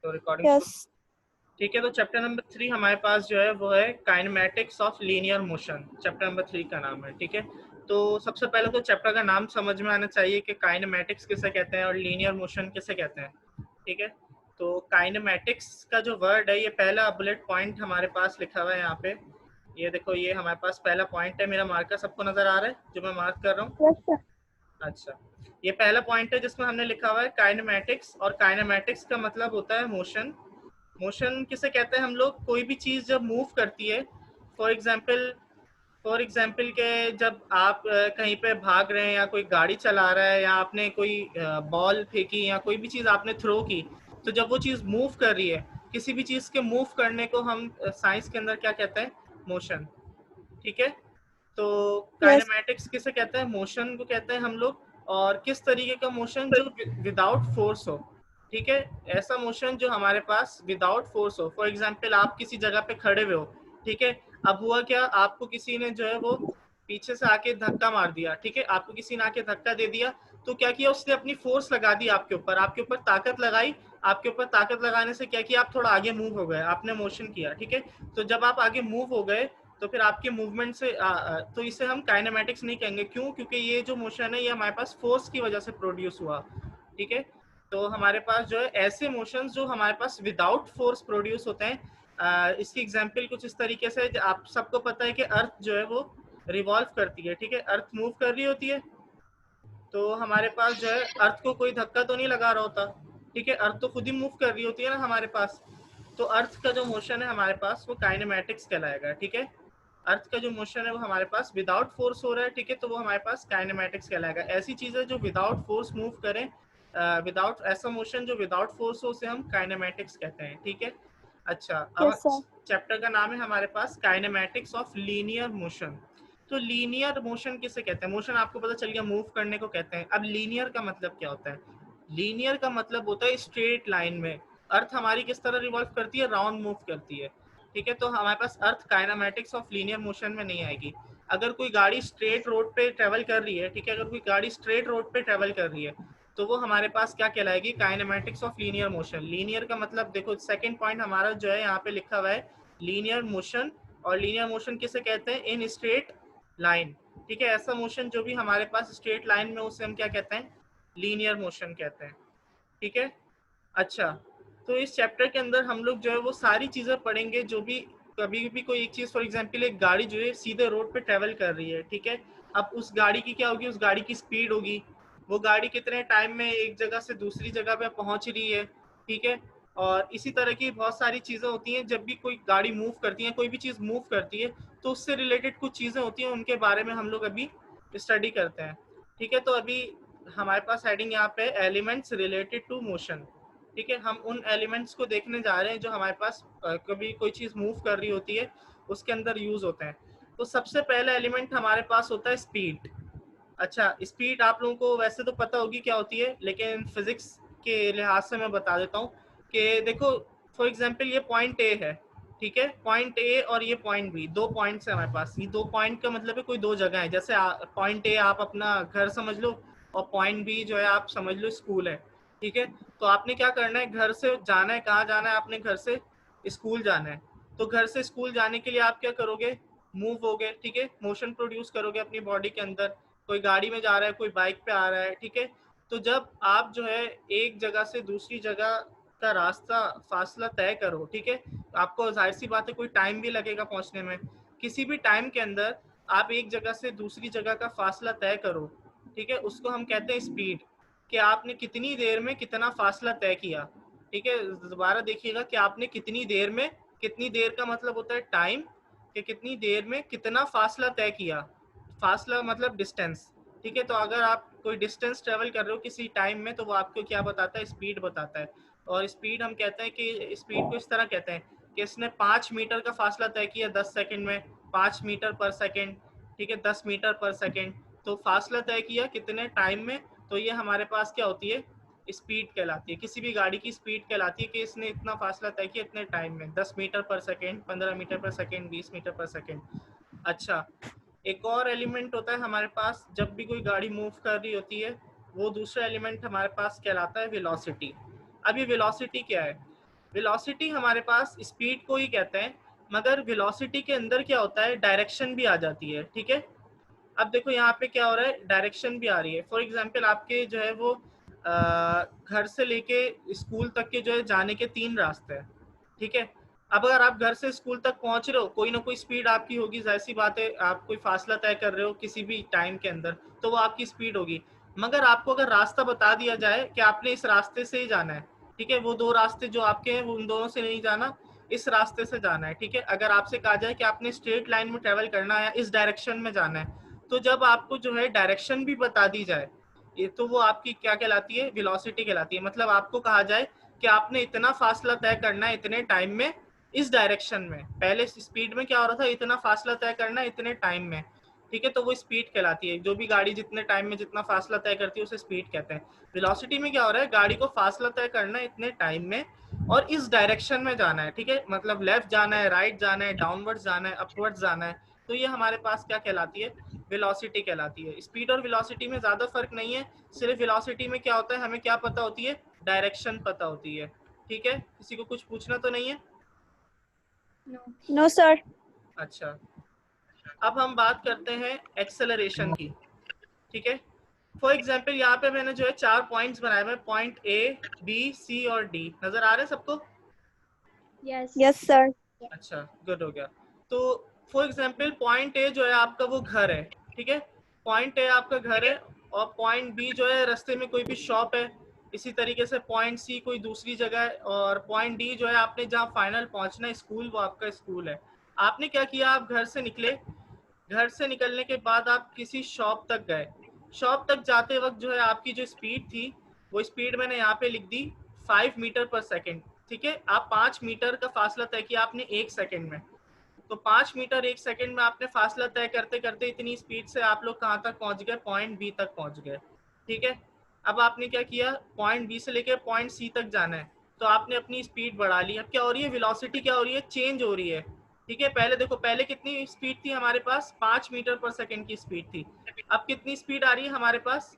तो recording yes. ठीक है। तो चैप्टर नंबर 3 हमारे पास जो है वो है kinematics of linear motion, chapter number 3 का नाम है। ठीक है, तो सबसे पहले तो चैप्टर का नाम समझ में आना चाहिए कि काइनेमैटिक्स किसे कहते हैं और लीनियर मोशन किसे कहते हैं। ठीक है, तो काइनेमैटिक्स का जो वर्ड है, ये पहला बुलेट पॉइंट हमारे पास लिखा हुआ है यहाँ पे। ये देखो, ये हमारे पास पहला पॉइंट है, मेरा मार्कर सबको नजर आ रहा है जो मैं मार्क कर रहा हूँ। Yes sir. अच्छा, ये पहला पॉइंट है जिसमें हमने लिखा हुआ है काइनेमैटिक्स, और काइनेमैटिक्स का मतलब होता है मोशन। मोशन किसे कहते हैं हम लोग? कोई भी चीज जब मूव करती है, फॉर एग्जाम्पल के जब आप कहीं पे भाग रहे हैं या कोई गाड़ी चला रहा है या आपने कोई बॉल फेंकी या कोई भी चीज आपने थ्रो की, तो जब वो चीज मूव कर रही है, किसी भी चीज के मूव करने को हम साइंस के अंदर क्या कहते हैं? मोशन। ठीक है, तो यस। काइनेमैटिक्स किसे कहते हैं? मोशन को कहते हैं हम लोग। और किस तरीके का मोशन? जो विदाउट फोर्स हो। ठीक है, ऐसा मोशन जो हमारे पास विदाउट फोर्स हो। फॉर एग्जाम्पल आप किसी जगह पे खड़े हुए हो, ठीक है, अब हुआ क्या, आपको किसी ने जो है वो पीछे से आके धक्का मार दिया। ठीक है, आपको किसी ने आके धक्का दे दिया, तो क्या किया उसने? अपनी फोर्स लगा दी आपके ऊपर, आपके ऊपर ताकत लगाई। आपके ऊपर ताकत लगाने से क्या किया? आप थोड़ा आगे मूव हो गए, आपने मोशन किया। ठीक है, तो जब आप आगे मूव हो गए, तो फिर आपके मूवमेंट से तो इसे हम काइनेमैटिक्स नहीं कहेंगे। क्यों? क्योंकि ये जो मोशन है ये हमारे पास फोर्स की वजह से प्रोड्यूस हुआ। ठीक है, तो हमारे पास जो है ऐसे मोशंस जो हमारे पास विदाउट फोर्स प्रोड्यूस होते हैं। इसकी एग्जांपल कुछ इस तरीके से, आप सबको पता है कि अर्थ जो है वो रिवॉल्व करती है। ठीक है, अर्थ मूव कर रही होती है, तो हमारे पास जो है अर्थ को कोई धक्का तो नहीं लगा रहा होता। ठीक है, अर्थ तो खुद ही मूव कर रही होती है ना हमारे पास। तो अर्थ का जो मोशन है हमारे पास वो काइनेमैटिक्स कहलाएगा। ठीक है, अर्थ का जो मोशन है वो हमारे पास विदाउट फोर्स हो रहा है। ठीक है, तो वो हमारे पास काइनेमैटिक्स कहलाएगा। ऐसी चीजें जो विदाउट फोर्स मूव करें, विदाउट ऐसा मोशन जो विदाउट फोर्स हो, उसे हम काइनेमैटिक्स कहते हैं। ठीक है, अच्छा, अब यस सर। चैप्टर का नाम है हमारे पास काइनेमैटिक्स ऑफ लीनियर मोशन। तो लीनियर मोशन किसे कहते हैं? मोशन आपको पता चल गया, मूव करने को कहते हैं। अब लीनियर का मतलब क्या होता है? लीनियर का मतलब होता है स्ट्रेट लाइन में। अर्थ हमारी किस तरह रिवॉल्व करती है? राउंड मूव करती है। ठीक है, तो हमारे पास अर्थ काइनेमैटिक्स ऑफ लीनियर मोशन में नहीं आएगी। अगर कोई गाड़ी स्ट्रेट रोड पे ट्रेवल कर रही है, ठीक है, अगर कोई गाड़ी स्ट्रेट रोड पे ट्रेवल कर रही है, तो वो हमारे पास क्या कहलाएगी? Kinematics of linear motion. Linear का मतलब देखो, सेकंड पॉइंट हमारा जो है यहाँ पे लिखा हुआ है लीनियर मोशन। और लीनियर मोशन किसे कहते हैं? In straight line. ठीक है, ऐसा मोशन जो भी हमारे पास स्ट्रेट लाइन में, उसे हम क्या कहते हैं? लीनियर मोशन कहते हैं। ठीक है, अच्छा, तो इस चैप्टर के अंदर हम लोग जो है वो सारी चीजें पढ़ेंगे जो भी कभी भी कोई एक चीज, फॉर एग्जांपल एक गाड़ी जो है सीधे रोड पे ट्रेवल कर रही है। ठीक है, अब उस गाड़ी की क्या होगी? उस गाड़ी की स्पीड होगी, वो गाड़ी कितने टाइम में एक जगह से दूसरी जगह पे पहुंच रही है। ठीक है, और इसी तरह की बहुत सारी चीजें होती हैं। जब भी कोई गाड़ी मूव करती है, कोई भी चीज मूव करती है, तो उससे रिलेटेड कुछ चीजें होती हैं, उनके बारे में हम लोग अभी स्टडी करते हैं। ठीक है, तो अभी हमारे पास हेडिंग यहाँ पे एलिमेंट्स रिलेटेड टू मोशन। ठीक है, हम उन एलिमेंट्स को देखने जा रहे हैं जो हमारे पास कभी कोई चीज मूव कर रही होती है, उसके अंदर यूज होते हैं। तो सबसे पहला एलिमेंट हमारे पास होता है स्पीड। अच्छा, स्पीड आप लोगों को वैसे तो पता होगी क्या होती है, लेकिन फिजिक्स के लिहाज से मैं बता देता हूँ कि देखो, फॉर एग्जाम्पल ये पॉइंट ए है। ठीक है, पॉइंट ए और ये पॉइंट बी, दो पॉइंट्स है हमारे पास। ये दो पॉइंट का मतलब है कोई दो जगह है। जैसे पॉइंट ए आप अपना घर समझ लो, और पॉइंट बी जो है आप समझ लो स्कूल है। ठीक है, तो आपने क्या करना है? घर से जाना है, कहाँ जाना है? आपने घर से स्कूल जाना है। तो घर से स्कूल जाने के लिए आप क्या करोगे? मूव होगे। ठीक है, मोशन प्रोड्यूस करोगे अपनी बॉडी के अंदर। कोई गाड़ी में जा रहा है, कोई बाइक पे आ रहा है। ठीक है, तो जब आप जो है एक जगह से दूसरी जगह का रास्ता फासला तय करो, ठीक है, आपको जाहिर सी बात है कोई टाइम भी लगेगा पहुंचने में। किसी भी टाइम के अंदर आप एक जगह से दूसरी जगह का फासला तय करो, ठीक है, उसको हम कहते हैं स्पीड। कि आपने कितनी देर में कितना फासला तय किया। ठीक है, दोबारा देखिएगा कि आपने कितनी देर में, कितनी देर का मतलब होता है टाइम, कि कितनी देर में कितना फासला तय किया। फासला मतलब डिस्टेंस। ठीक है, तो अगर आप कोई डिस्टेंस ट्रेवल कर रहे हो किसी टाइम में, तो वो आपको क्या बताता है? स्पीड बताता है। और स्पीड हम कहते हैं कि स्पीड को इस तरह कहते हैं कि इसने 5 मीटर का फासला तय किया 10 सेकंड में, 5 मीटर पर सेकंड। ठीक है, 10 मीटर पर सेकंड। तो फासला तय किया कितने टाइम में, तो ये हमारे पास क्या होती है? स्पीड कहलाती है। किसी भी गाड़ी की स्पीड कहलाती है कि इसने इतना फासला तय किया इतने टाइम में, 10 मीटर पर सेकंड, 15 मीटर पर सेकंड, 20 मीटर पर सेकंड। अच्छा, एक और एलिमेंट होता है हमारे पास जब भी कोई गाड़ी मूव कर रही होती है, वो दूसरा एलिमेंट हमारे पास कहलाता है वेलोसिटी। अब ये वेलोसिटी क्या है? वेलोसिटी हमारे पास स्पीड को ही कहते हैं, मगर वेलोसिटी के अंदर क्या होता है, डायरेक्शन भी आ जाती है, ठीक है। अब देखो यहाँ पे क्या हो रहा है, डायरेक्शन भी आ रही है। फॉर एग्जांपल आपके जो है वो घर से लेके स्कूल तक के जो है जाने के 3 रास्ते हैं, ठीक है। अब अगर आप घर से स्कूल तक पहुंच रहे हो, कोई ना कोई स्पीड आपकी होगी, जाहिर सी बात है, आप कोई फासला तय कर रहे हो किसी भी टाइम के अंदर, तो वो आपकी स्पीड होगी। मगर आपको अगर रास्ता बता दिया जाए कि आपने इस रास्ते से ही जाना है, ठीक है, वो 2 रास्ते जो आपके हैं वो उन दोनों से नहीं जाना, इस रास्ते से जाना है, ठीक है। अगर आपसे कहा जाए कि आपने स्ट्रेट लाइन में ट्रेवल करना है, इस डायरेक्शन में जाना है, तो जब आपको जो है डायरेक्शन भी बता दी जाए, ये तो वो आपकी क्या कहलाती है, वेलोसिटी कहलाती है। मतलब आपको कहा जाए कि आपने इतना फासला तय करना है इतने टाइम में इस डायरेक्शन में, पहले स्पीड में क्या हो रहा था, इतना फासला तय करना है इतने टाइम में, ठीक है, तो वो स्पीड कहलाती है। जो भी गाड़ी जितने टाइम में जितना फासला तय करती है उसे स्पीड कहते हैं। वेलोसिटी में क्या हो रहा है, गाड़ी को फासला तय करना है इतने टाइम में और इस डायरेक्शन में जाना है, ठीक है, मतलब लेफ्ट जाना है, राइट जाना है, डाउनवर्ड जाना है, अपवर्ड जाना है, तो ये हमारे पास क्या कहलाती है, वेलोसिटी कहलाती है। स्पीड और वेलोसिटी में ज्यादा फर्क नहीं है, सिर्फ वेलोसिटी में क्या होता है, हमें क्या पता होती है, डायरेक्शन पता होती है, ठीक है। किसी को कुछ पूछना तो नहीं है? No sir. अच्छा, अब हम बात करते हैं एक्सेलरेशन की, ठीक है। फॉर एग्जाम्पल यहाँ पे मैंने जो है 4 पॉइंट्स बनाए हुए, पॉइंट ए, बी, सी और डी, नजर आ रहे हैं सबको? Yes sir. अच्छा, गुड हो गया। तो फॉर एग्जाम्पल पॉइंट ए जो है आपका वो घर है, ठीक है, पॉइंट ए आपका घर है, और पॉइंट बी जो है रास्ते में कोई भी शॉप है, इसी तरीके से पॉइंट सी कोई दूसरी जगह है, और पॉइंट डी जो है आपने जहाँ फाइनल पहुंचना है स्कूल, वो आपका स्कूल है। आपने क्या किया, आप घर से निकले, घर से निकलने के बाद आप किसी शॉप तक गए, शॉप तक जाते वक्त जो है आपकी जो स्पीड थी, वो स्पीड मैंने यहाँ पे लिख दी 5 मीटर पर सेकेंड, ठीक है। आप 5 मीटर का फासला तय किया आपने 1 सेकेंड में, तो 5 मीटर 1 सेकेंड में आपने फासला तय करते करते इतनी स्पीड से आप लोग कहाँ तक पहुंच गए, पॉइंट बी तक पहुंच गए, ठीक है। अब आपने क्या किया, पॉइंट बी से लेकर पॉइंट सी तक जाना है, तो आपने अपनी स्पीड बढ़ा ली। अब क्या हो रही है, वेलोसिटी क्या हो रही है, चेंज हो रही है, ठीक है। पहले देखो, पहले कितनी स्पीड थी हमारे पास, 5 मीटर पर सेकेंड की स्पीड थी, अब कितनी स्पीड आ रही है हमारे पास,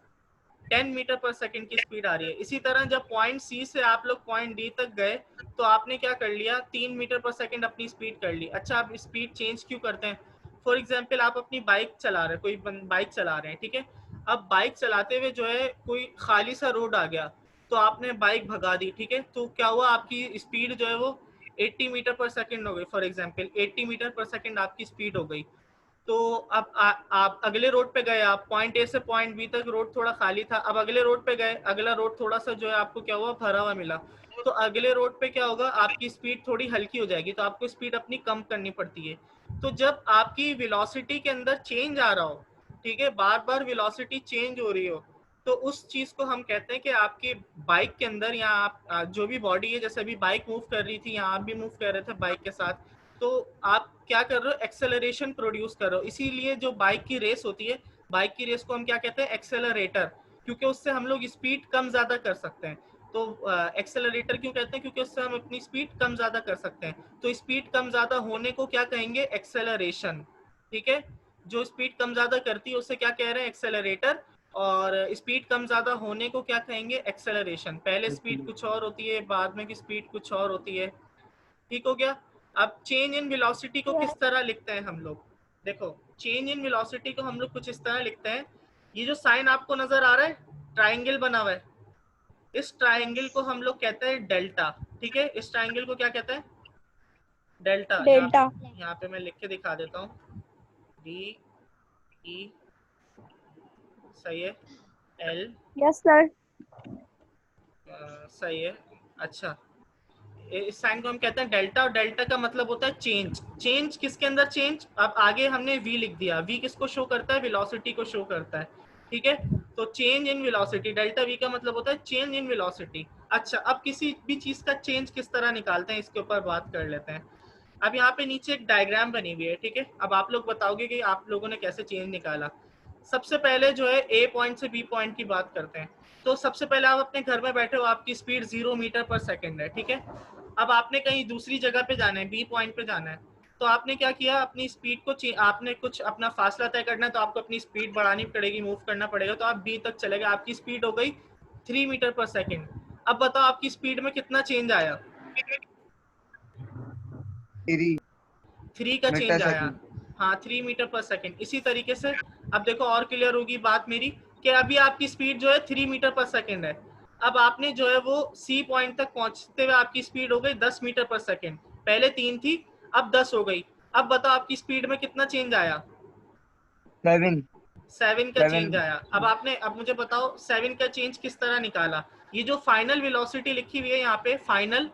10 मीटर पर सेकेंड की स्पीड आ रही है। इसी तरह जब पॉइंट सी से आप लोग पॉइंट डी तक गए, तो आपने क्या कर लिया, 3 मीटर पर सेकेंड अपनी स्पीड कर ली। अच्छा, आप स्पीड चेंज क्यों करते हैं, फॉर एग्जाम्पल आप अपनी बाइक चला रहे हैं, कोई बाइक चला रहे हैं, ठीक है, अब बाइक चलाते हुए जो है कोई खाली सा रोड आ गया, तो आपने बाइक भगा दी, ठीक है, तो क्या हुआ, आपकी स्पीड जो है वो 80 मीटर पर सेकेंड हो गई, फॉर एग्जाम्पल 80 मीटर पर सेकेंड आपकी स्पीड हो गई। तो अब आप अगले रोड पे गए, आप पॉइंट ए से पॉइंट बी तक रोड थोड़ा खाली था, अब अगले रोड पे गए, अगला रोड थोड़ा सा जो है आपको क्या हुआ, भरा हुआ मिला, तो अगले रोड पे क्या होगा, आपकी स्पीड थोड़ी हल्की हो जाएगी, तो आपको स्पीड अपनी कम करनी पड़ती है। तो जब आपकी वेलोसिटी के अंदर चेंज आ रहा हो, ठीक है, बार बार वेलोसिटी चेंज हो रही हो, तो उस चीज को हम कहते हैं कि आपकी बाइक के अंदर, या आप जो भी बॉडी है, जैसे अभी बाइक मूव कर रही थी, यहाँ आप भी मूव कर रहे थे बाइक के साथ, तो आप क्या कर रहे हो, एक्सेलरेशन प्रोड्यूस कर रहे हो। इसीलिए जो बाइक की रेस होती है, बाइक की रेस को हम क्या कहते हैं, एक्सेलरेटर, क्योंकि उससे हम लोग स्पीड कम ज्यादा कर सकते हैं। तो एक्सेलरेटर क्यों कहते हैं, क्योंकि उससे हम अपनी स्पीड कम ज्यादा कर सकते हैं, तो स्पीड कम ज्यादा होने को क्या कहेंगे, एक्सेलरेशन, ठीक है। जो स्पीड कम ज्यादा करती है उससे क्या कह रहे हैं, एक्सेलरेटर, और स्पीड कम ज्यादा होने को क्या कहेंगे, एक्सेलरेशन। पहले स्पीड कुछ और होती है, बाद में की स्पीड कुछ और होती है, ठीक हो गया। अब चेंज इन वेलोसिटी को किस तरह लिखते हैं हम लोग, देखो, चेंज इन वेलोसिटी को हम लोग कुछ इस तरह लिखते हैं, ये जो साइन आपको नजर आ रहा है, ट्राइंगल बना हुआ है, इस ट्राइंगल को हम लोग कहते हैं डेल्टा, ठीक है, इस ट्राइंगल को क्या कहते हैं, डेल्टा। डेल्टा। यहाँ पे मैं लिख के दिखा देता हूँ, डी ई, सही है, एल, यस सर। सही है। अच्छा, इस साइन को हम कहते हैं डेल्टा, और डेल्टा का मतलब होता है चेंज। चेंज किसके अंदर, चेंज, अब आगे हमने v लिख दिया, v किसको शो करता है, वेलोसिटी को शो करता है, ठीक है। तो change in velocity, delta v का मतलब होता है चेंज इन वेलोसिटी। अच्छा, अब किसी भी चीज का चेंज किस तरह निकालते हैं, इसके ऊपर बात कर लेते हैं। अब यहाँ पे नीचे एक डायग्राम बनी हुई है, ठीक है, अब आप लोग बताओगे कि आप लोगों ने कैसे चेंज निकाला। सबसे पहले जो है ए पॉइंट से बी पॉइंट की बात करते हैं। तो सबसे पहले आप अपने घर में बैठे हो, आपकी स्पीड 0 मीटर पर सेकेंड है, ठीक है। अब आपने कहीं दूसरी जगह पे जाना है, बी पॉइंट पे जाना है, तो आपने क्या किया, अपनी स्पीड को आपने कुछ अपना फासला तय करना है, तो आपको अपनी स्पीड बढ़ानी पड़ेगी, मूव करना पड़ेगा, तो आप बी तक चले गए, आपकी स्पीड हो गई 3 मीटर पर सेकेंड। अब बताओ आपकी स्पीड में कितना चेंज आया, 3 का चेंज आया, हाँ 3 मीटर पर सेकेंड। इसी तरीके से अब देखो और क्लियर होगी बात मेरी कि अभी आपकी स्पीड जो है 3 मीटर पर सेकेंड है। अब आपने जो है वो सी पॉइंट तक पहुंचते हुए आपकी स्पीड हो गई 10 मीटर पर सेकेंड, पहले 3 थी अब 10 हो गई। अब बताओ आपकी स्पीड में कितना चेंज आया? 7 का चेंज आया। अब मुझे बताओ 7 का चेंज किस तरह निकाला? ये जो फाइनल वेलोसिटी लिखी हुई है यहाँ पे फाइनल,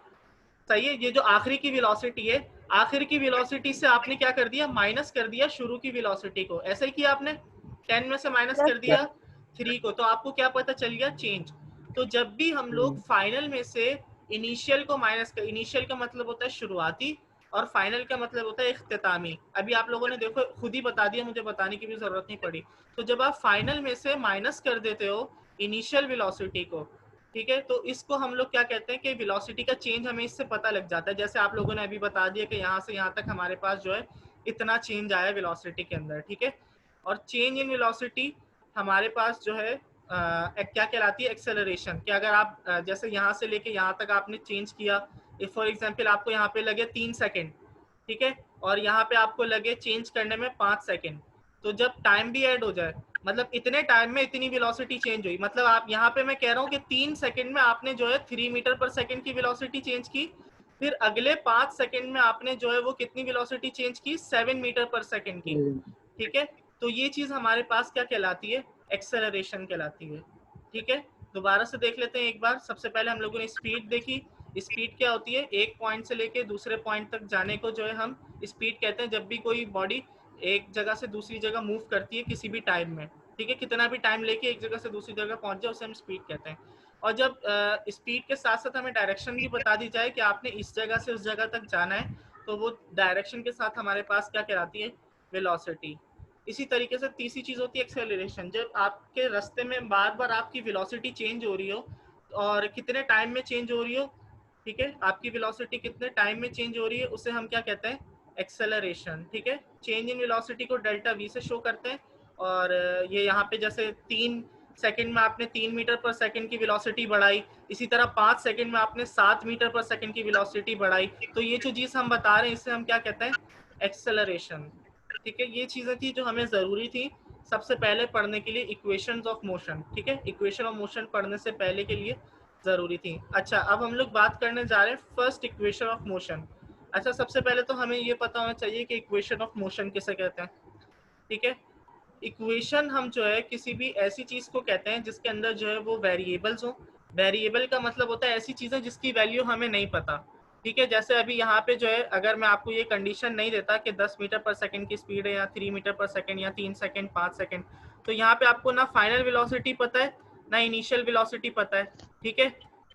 सही है, ये जो आखिरी की वेलोसिटी है, आखिर की वेलोसिटी से आपने क्या कर दिया? माइनस कर दिया शुरू की वेलोसिटी को। ऐसा ही किया आपने, 10 में से माइनस कर दिया 3 को, तो आपको क्या पता चल गया? चेंज। तो जब भी हम लोग फाइनल में से इनिशियल को माइनस कर, इनिशियल का मतलब होता है शुरुआती और फाइनल का मतलब होता है इख्तितामी। अभी आप लोगों ने देखो खुद ही बता दिया, मुझे बताने की भी जरूरत नहीं पड़ी। तो जब आप फाइनल में से माइनस कर देते हो इनिशियल वेलोसिटी को, ठीक है, तो इसको हम लोग क्या कहते हैं कि वेलोसिटी का चेंज हमें इससे पता लग जाता है। जैसे आप लोगों ने अभी बता दिया कि यहाँ से यहाँ तक हमारे पास जो है इतना चेंज आया वेलोसिटी के अंदर, ठीक है। और चेंज इन वेलोसिटी हमारे पास जो है क्या कहलाती है? एक्सेलरेशन। कि अगर आप जैसे यहाँ से लेके यहाँ तक आपने चेंज किया, फॉर एग्जाम्पल आपको यहाँ पे लगे 3 सेकेंड, ठीक है, और यहाँ पे आपको लगे चेंज करने में 5 सेकेंड, तो जब टाइम भी ऐड हो जाए, मतलब इतने टाइम में इतनी वेलोसिटी चेंज हुई, मतलब आप यहाँ पे मैं कह रहा हूँ कि 3 सेकंड में आपने जो है 3 मीटर पर सेकंड की वेलोसिटी चेंज की, फिर अगले 5 सेकंड में आपने जो है वो कितनी वेलोसिटी चेंज की? 7 मीटर पर सेकंड की, ठीक है। तो ये चीज हमारे पास क्या कहलाती है? एक्सेलरेशन कहलाती है, ठीक है। दोबारा से देख लेते हैं एक बार। सबसे पहले हम लोगों ने स्पीड देखी। स्पीड क्या होती है? एक पॉइंट से लेके दूसरे पॉइंट तक जाने को जो है हम स्पीड कहते हैं। जब भी कोई बॉडी एक जगह से दूसरी जगह मूव करती है किसी भी टाइम में, ठीक है, कितना भी टाइम लेके एक जगह से दूसरी जगह पहुंच जाए उसे हम स्पीड कहते हैं। और जब स्पीड के साथ साथ हमें डायरेक्शन भी बता दी जाए कि आपने इस जगह से उस जगह तक जाना है, तो वो डायरेक्शन के साथ हमारे पास क्या कहलाती है? वेलोसिटी। इसी तरीके से तीसरी चीज होती है एक्सेलरेशन। जब आपके रास्ते में बार बार आपकी वेलोसिटी चेंज हो रही हो और कितने टाइम में चेंज हो रही हो, ठीक है, आपकी वेलोसिटी कितने टाइम में चेंज हो रही है, उसे हम क्या कहते हैं? एक्सेलरेशन, ठीक है। चेंज इन वेलोसिटी को डेल्टा वी से शो करते हैं। और ये यहाँ पे जैसे 3 सेकंड में आपने 3 मीटर पर सेकंड की वेलोसिटी बढ़ाई, इसी तरह 5 सेकंड में आपने 7 मीटर पर सेकंड की वेलोसिटी बढ़ाई, तो ये जो चीज हम बता रहे हैं इसे हम क्या कहते हैं? एक्सेलरेशन, ठीक है। ये चीजें थी जो हमें जरूरी थी सबसे पहले पढ़ने के लिए, इक्वेशंस ऑफ मोशन, ठीक है, इक्वेशन ऑफ मोशन पढ़ने से पहले के लिए जरूरी थी। अच्छा, अब हम लोग बात करने जा रहे हैं फर्स्ट इक्वेशन ऑफ मोशन। अच्छा, सबसे पहले तो हमें ये पता होना चाहिए कि इक्वेशन ऑफ मोशन किसे कहते हैं, ठीक है। इक्वेशन हम जो है किसी भी ऐसी चीज को कहते हैं जिसके अंदर जो है वो वेरिएबल्स हो। वेरिएबल का मतलब होता है ऐसी चीजें जिसकी वैल्यू हमें नहीं पता, ठीक है। जैसे अभी यहाँ पे जो है अगर मैं आपको ये कंडीशन नहीं देता कि 10 मीटर पर सेकंड की स्पीड है या 3 मीटर पर सेकंड या 3 सेकंड 5 सेकंड, तो यहाँ पे आपको ना फाइनल वेलोसिटी पता है ना इनिशियल वेलोसिटी पता है, ठीक है।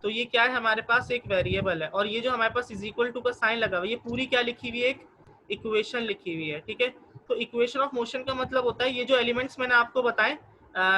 तो ये क्या है? हमारे पास एक वेरिएबल है, और ये जो हमारे पास इज इक्वल टू का साइन लगा हुआ है, ये पूरी क्या लिखी हुई है? एक इक्वेशन लिखी हुई है, ठीक है। तो इक्वेशन ऑफ मोशन का मतलब होता है ये जो एलिमेंट्स मैंने आपको बताए,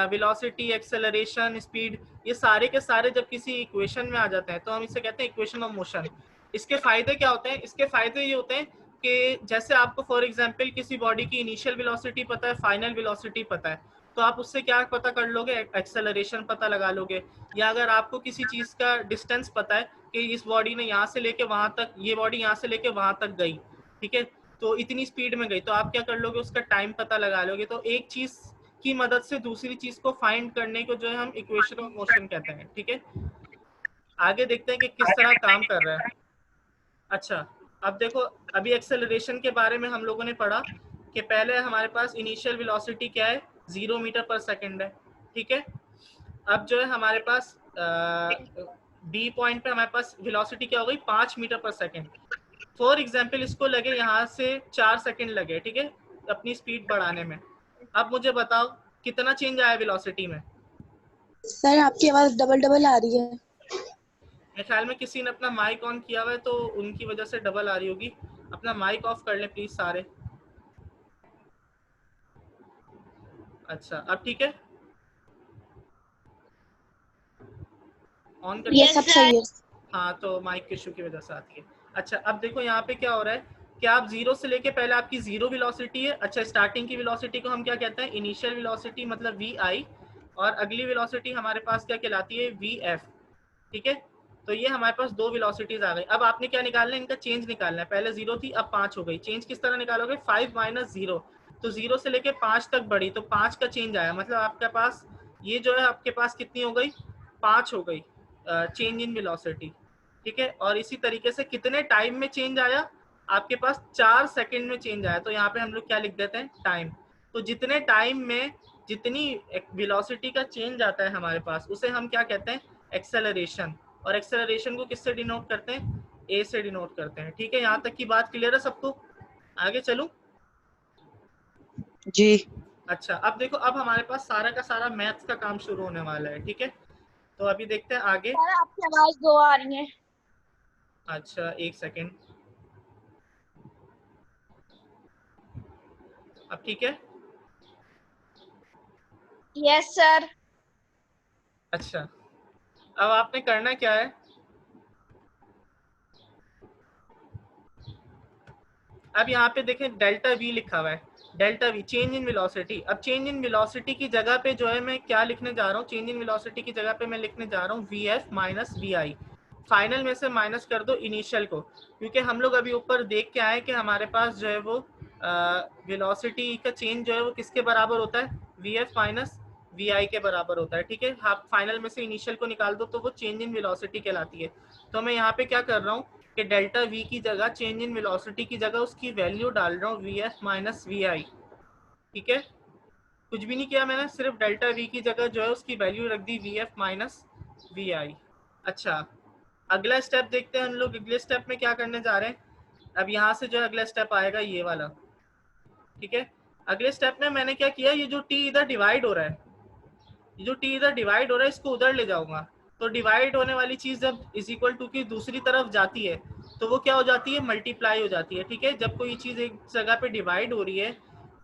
वेलोसिटी, एक्सेलरेशन, स्पीड, ये सारे के सारे जब किसी इक्वेशन में आ जाते हैं तो हम इसे कहते हैं इक्वेशन ऑफ मोशन। इसके फायदे क्या होते हैं? इसके फायदे ये होते हैं कि जैसे आपको फॉर एग्जांपल किसी बॉडी की इनिशियल वेलोसिटी पता है, फाइनल वेलोसिटी पता है, तो आप उससे क्या पता कर लोगे? एक्सेलरेशन पता लगा लोगे। या अगर आपको किसी चीज का डिस्टेंस पता है कि इस बॉडी ने यहाँ से लेके वहां तक, ये बॉडी यहाँ से लेके वहां तक गई, ठीक है, तो इतनी स्पीड में गई, तो आप क्या कर लोगे? उसका टाइम पता लगा लोगे। तो एक चीज की मदद से दूसरी चीज को फाइंड करने को जो है हम इक्वेशन ऑफ मोशन कहते हैं, ठीक है। आगे देखते हैं कि किस तरह काम कर रहा है। अच्छा, अब देखो, अभी एक्सेलरेशन के बारे में हम लोगों ने पढ़ा कि पहले हमारे पास इनिशियल वेलोसिटी क्या है? 0 मीटर पर सेकंड है, ठीक है। अब जो है हमारे पास बी पॉइंट पे हमारे पास वेलोसिटी क्या हो गई? 5 मीटर पर सेकंड। फॉर एग्जाम्पल इसको लगे यहाँ से 4 सेकंड लगे, ठीक है, अपनी स्पीड बढ़ाने में। अब मुझे बताओ कितना चेंज आया वेलोसिटी में? सर आपकी आवाज डबल डबल आ रही है। मेरे ख्याल में किसी ने अपना माइक ऑन किया हुआ है तो उनकी वजह से डबल आ रही होगी। अपना माइक ऑफ कर लें प्लीज सारे। अच्छा, अब ठीक है, ऑन कर यस, सब सही है। हाँ, तो माइक इशू की वजह से आती है। अच्छा, अब देखो यहाँ पे क्या हो रहा है कि आप जीरो से लेके पहले आपकी जीरो वेलोसिटी है। अच्छा, स्टार्टिंग की वेलोसिटी को हम क्या कहते हैं? इनिशियल वेलोसिटी, मतलब वी आई। और अगली वेलोसिटी हमारे पास क्या कहलाती है? वी एफ, ठीक है। तो ये हमारे पास दो वेलोसिटीज आ गई। अब आपने क्या निकालना है, इनका चेंज निकालना है। पहले 0 थी, अब 5 हो गई। चेंज किस तरह निकालोगे, 5 माइनस 0, तो 0 से लेके 5 तक बढ़ी, तो 5 का चेंज आया, मतलब आपके पास ये जो है आपके पास कितनी हो गई, 5 हो गई चेंज इन वेलोसिटी। ठीक है, और इसी तरीके से कितने टाइम में चेंज आया, आपके पास 4 सेकंड में चेंज आया, तो यहाँ पे हम लोग क्या लिख देते हैं, टाइम। तो जितने टाइम में जितनी वेलोसिटी का चेंज आता है हमारे पास, उसे हम क्या कहते हैं, एक्सेलरेशन। और एक्सेलरेशन को किससे डिनोट करते हैं, ए से डिनोट करते हैं। ठीक है, यहाँ तक की बात क्लियर है सबको, आगे चलूं। जी। अच्छा, अब देखो, अब हमारे पास सारा का सारा मैथ्स का काम शुरू होने वाला है। ठीक है, तो अभी देखते हैं आगे। सर आपकी आवाज दो आ रही है। अच्छा, एक सेकेंड, अब ठीक है। Yes sir. अच्छा, अब आपने करना क्या है, अब यहाँ पे देखें डेल्टा वी लिखा हुआ है, delta we change in velocity. अब चेंज इन वेलोसिटी की जगह पे जो है मैं क्या लिखने जा रहा हूँ, चेंज इन वेलोसिटी की जगह पे मैं लिखने जा रहा हूँ V F minus we I. Final में से माइनस कर दो इनिशियल को, क्योंकि हम लोग अभी ऊपर देख के आए कि हमारे पास जो है वो वेलोसिटी का चेंज जो है वो किसके बराबर होता है, वी एफ माइनस वी आई के बराबर होता है। ठीक है, आप फाइनल में से इनिशियल को निकाल दो तो वो चेंज इन वेलोसिटी कहलाती है। तो मैं यहाँ पे क्या कर रहा हूँ कि डेल्टा वी की जगह, चेंज इन वेलोसिटी की जगह उसकी वैल्यू डाल रहा हूँ वी एफ माइनस वी आई। ठीक है, कुछ भी नहीं किया मैंने, सिर्फ डेल्टा वी की जगह जो है उसकी वैल्यू रख दी वी एफ माइनस वी आई। अच्छा, अगला स्टेप देखते हैं हम लोग, अगले स्टेप में क्या करने जा रहे हैं। अब यहाँ से जो अगला स्टेप आएगा ये वाला। ठीक है, अगले स्टेप में मैंने क्या किया, ये जो टी इधर डिवाइड हो रहा है, ये जो टी इधर डिवाइड हो रहा है इसको उधर ले जाऊंगा। तो डिवाइड होने वाली चीज जब इज इक्वल टू की दूसरी तरफ जाती है तो वो क्या हो जाती है, मल्टीप्लाई हो जाती है। ठीक है, जब कोई चीज एक जगह पे डिवाइड हो रही है,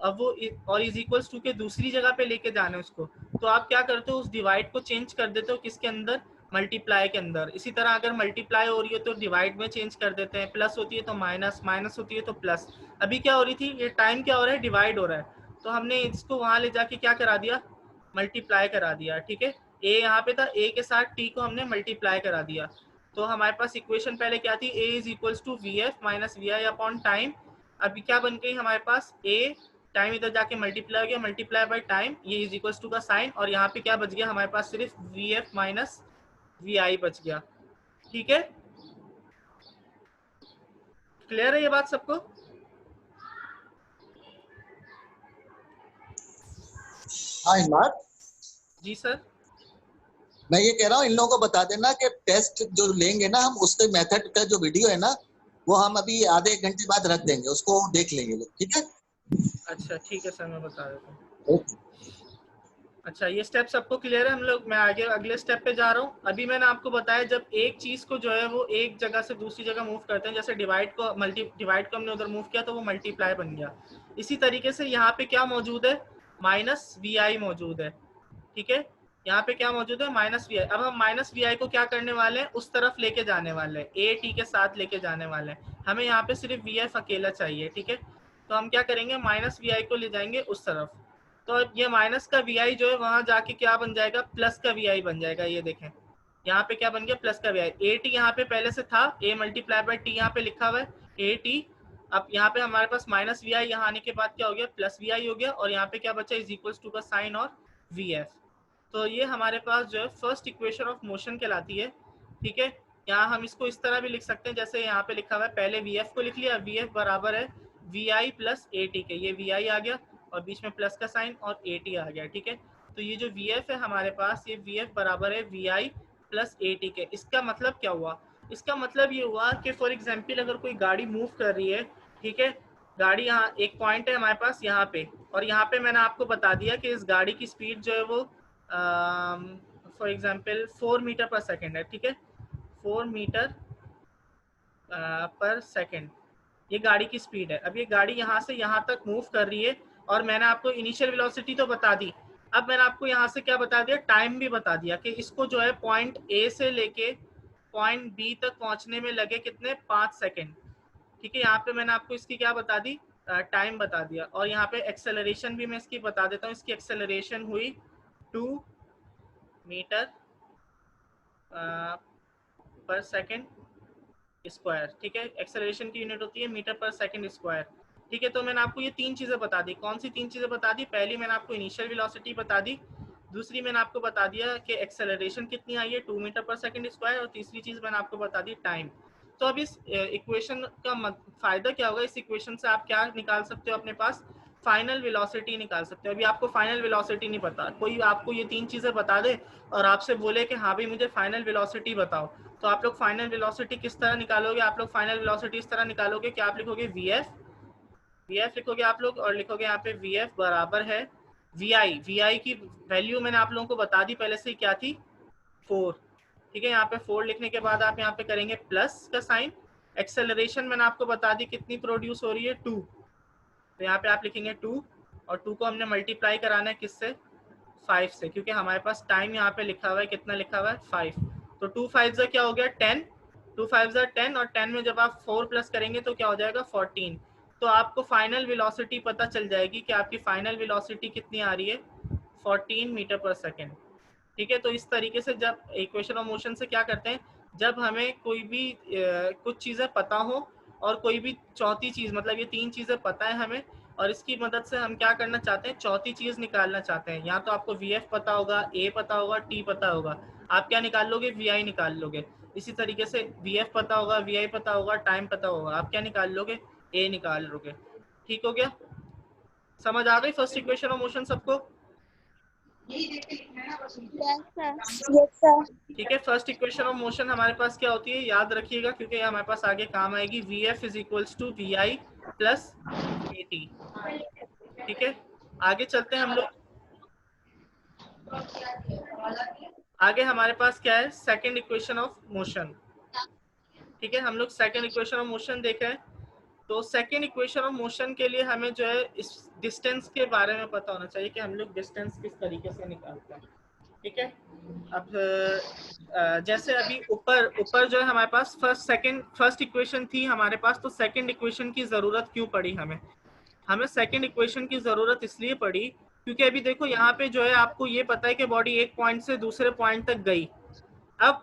अब वो और इज इक्वल्स टू के दूसरी जगह पे लेके जाना है उसको, तो आप क्या करते हो, उस डिवाइड को चेंज कर देते हो किसके अंदर, मल्टीप्लाई के अंदर। इसी तरह अगर मल्टीप्लाई हो रही है तो डिवाइड में चेंज कर देते हैं, प्लस होती है तो माइनस, माइनस होती है तो प्लस। अभी क्या हो रही थी, ये टाइम क्या हो रहा है, डिवाइड हो रहा है, तो हमने इसको वहां ले जाके क्या करा दिया, मल्टीप्लाई करा दिया। ठीक है, ए यहाँ पे था, ए के साथ टी को हमने मल्टीप्लाई करा दिया। तो हमारे पास इक्वेशन पहले क्या थी, a is equals to V F minus we I upon time. अभी क्या बन गई हमारे पास, ए टाइम इधर जाके मल्टीप्लाई हो गया, मल्टीप्लाई बाई टाइम, ये इज इक्वल्स टू का साइन, और यहाँ पे क्या बच गया हमारे पास, सिर्फ वी एफ माइनस वी आई बच गया। ठीक है, क्लियर है ये बात सबको। हाँ हिमाद, जी सर। मैं ये कह रहा हूँ इन लोगों को बता देना कि टेस्ट जो लेंगे ना हम, उसके मेथड का जो वीडियो है ना, वो हम अभी आधे एक घंटे बाद रख देंगे, उसको देख लेंगे लोग। ठीक है, अच्छा ठीक है सर, मैं बता देता हूँ। ओके। अच्छा, ये स्टेप सबको क्लियर है, हम लोग मैं आगे अगले स्टेप पे जा रहा हूँ। अभी मैंने आपको बताया जब एक चीज को जो है वो एक जगह से दूसरी जगह मूव करते हैं, जैसे डिवाइड को हमने उधर मूव किया तो वो मल्टीप्लाई बन गया। इसी तरीके से यहाँ पे क्या मौजूद है, माइनस वी आई मौजूद है। ठीक है, यहाँ पे क्या मौजूद है, माइनस वी आई। अब हम माइनस वी आई को क्या करने वाले हैं, उस तरफ लेके जाने वाले हैं, ए टी के साथ लेके जाने वाले हैं। हमें यहाँ पे सिर्फ वी एफ अकेला चाहिए। ठीक है, तो हम क्या करेंगे, माइनस वी आई को ले जाएंगे उस तरफ। तो अब ये माइनस का वी आई जो है वहां जाके क्या बन जाएगा, प्लस का वी आई बन जाएगा। ये देखें यहाँ पे क्या बन गया, प्लस का वी आई। ए टी यहाँ पे पहले से था, ए मल्टीप्लाई बाई टी यहाँ पे लिखा हुआ है, ए टी। अब यहाँ पे हमारे पास माइनस वी आई, यहाँ आने के बाद क्या हो गया, प्लस वी आई हो गया, और यहाँ पे क्या बचा, इज इक्वल्स टू का साइन और वी एफ। तो ये हमारे पास जो है फर्स्ट इक्वेशन ऑफ मोशन कहलाती है। ठीक है, यहाँ हम इसको इस तरह भी लिख सकते हैं, जैसे यहाँ पे लिखा हुआ है, पहले वी एफ को लिख लिया, वी एफ बराबर है V I plus A T के, ये वी आई आ गया और बीच में प्लस का साइन और ए टी आ गया। ठीक है, तो ये जो वी एफ है हमारे पास, ये वी एफ बराबर है V I plus A T के। इसका मतलब क्या हुआ, इसका मतलब ये हुआ कि फॉर एग्जाम्पल अगर कोई गाड़ी मूव कर रही है, ठीक है, गाड़ी यहाँ एक पॉइंट है हमारे पास यहाँ पे, और यहाँ पे मैंने आपको बता दिया कि इस गाड़ी की स्पीड जो है वो फॉर एग्जाम्पल 4 मीटर पर सेकेंड है। ठीक है, 4 मीटर पर सेकेंड ये गाड़ी की स्पीड है। अब ये गाड़ी यहाँ से यहाँ तक मूव कर रही है, और मैंने आपको इनिशियल वेलोसिटी तो बता दी। अब मैंने आपको यहाँ से क्या बता दिया, टाइम भी बता दिया कि इसको जो है पॉइंट ए से लेके पॉइंट बी तक पहुँचने में लगे कितने, 5 सेकेंड। ठीक है, यहाँ पे मैंने आपको इसकी क्या बता दी, टाइम बता दिया। और यहाँ पे एक्सेलरेशन भी मैं इसकी बता देता हूँ, इसकी एक्सेलरेशन हुई 2 मीटर पर सेकेंड स्क्वायर, ठीक है। एक्सेलरेशन की यूनिट होती है मीटर पर सेकेंड स्क्वायर, ठीक है। तो मैंने आपको ये तीन चीजें बता दी। कौन सी तीन चीजें बता दी? पहली मैंने आपको इनिशियल वेलोसिटी बता दी, दूसरी मैंने आपको बता दिया कि एक्सेलरेशन कितनी आई है 2 मीटर पर सेकेंड स्क्वायर, और तीसरी चीज मैंने आपको बता दी टाइम। तो अब इस इक्वेशन का फायदा क्या होगा? इस इक्वेशन से आप क्या निकाल सकते हो? अपने पास फाइनल वेलोसिटी निकाल सकते हो। अभी आपको फाइनल वेलोसिटी नहीं पता, कोई आपको ये तीन चीजें बता दे और आपसे बोले कि हाँ भाई मुझे फाइनल वेलोसिटी बताओ, तो आप लोग फाइनल वेलोसिटी किस तरह निकालोगे? आप लोग फाइनल वेलोसिटी इस तरह निकालोगे कि आप लिखोगे वीएफ लिखोगे आप लोग, और लिखोगे यहाँ पे वीएफ बराबर है वी की वैल्यू मैंने आप लोगों को बता दी पहले से, क्या थी? 4, ठीक है। यहाँ पे 4 लिखने के बाद आप यहाँ पे करेंगे प्लस का साइन। एक्सेलरेशन मैंने आपको बता दी कितनी प्रोड्यूस हो रही है, 2, तो यहाँ पे आप लिखेंगे 2, और 2 को हमने मल्टीप्लाई कराना है किससे? 5 से, क्योंकि हमारे पास टाइम यहाँ पे लिखा हुआ है, कितना लिखा हुआ है? 5। तो 2 5 क्या हो गया? 10, 2 5 10, और 10 में जब आप 4 प्लस करेंगे तो क्या हो जाएगा? 14। तो आपको फाइनल वेलोसिटी पता चल जाएगी कि आपकी फाइनल वेलोसिटी कितनी आ रही है? 14 मीटर पर सेकेंड, ठीक है। तो इस तरीके से जब इक्वेशन ऑफ मोशन से क्या करते हैं, जब हमें कोई भी कुछ चीज़ें पता हो और कोई भी चौथी चीज़, मतलब ये तीन चीज़ें पता है हमें, और इसकी मदद से हम क्या करना चाहते हैं? चौथी चीज़ निकालना चाहते हैं। या तो आपको वी एफ पता होगा, ए पता होगा, टी पता होगा, आप क्या निकाल लोगे? वी आई निकाल लोगे। इसी तरीके से वी एफ पता होगा, वी आई पता होगा, टाइम पता होगा, आप क्या निकाल लोगे? ए निकाल लोगे। ठीक हो गया? समझ आ गई फर्स्ट इक्वेशन ऑफ मोशन सबको? Yes sir. ठीक है। फर्स्ट इक्वेशन ऑफ मोशन हमारे पास क्या होती है? याद रखिएगा, क्योंकि ये हमारे पास आगे काम आएगी। V F is equals to V I plus A T, ठीक है। आगे चलते हैं हम लोग। आगे हमारे पास क्या है? सेकंड इक्वेशन ऑफ मोशन, ठीक है। हम लोग सेकंड इक्वेशन ऑफ मोशन देख रहे हैं। तो सेकंड इक्वेशन ऑफ मोशन के लिए हमें जो है इस डिस्टेंस के बारे में पता होना चाहिए कि हम लोग डिस्टेंस किस तरीके से निकालते हैं, ठीक है। अब जैसे अभी ऊपर ऊपर जो है हमारे पास फर्स्ट इक्वेशन थी हमारे पास, तो सेकंड इक्वेशन की जरूरत क्यों पड़ी हमें? हमें सेकंड इक्वेशन की जरूरत इसलिए पड़ी क्योंकि अभी देखो यहाँ पे जो है आपको ये पता है कि बॉडी एक पॉइंट से दूसरे पॉइंट तक गई। अब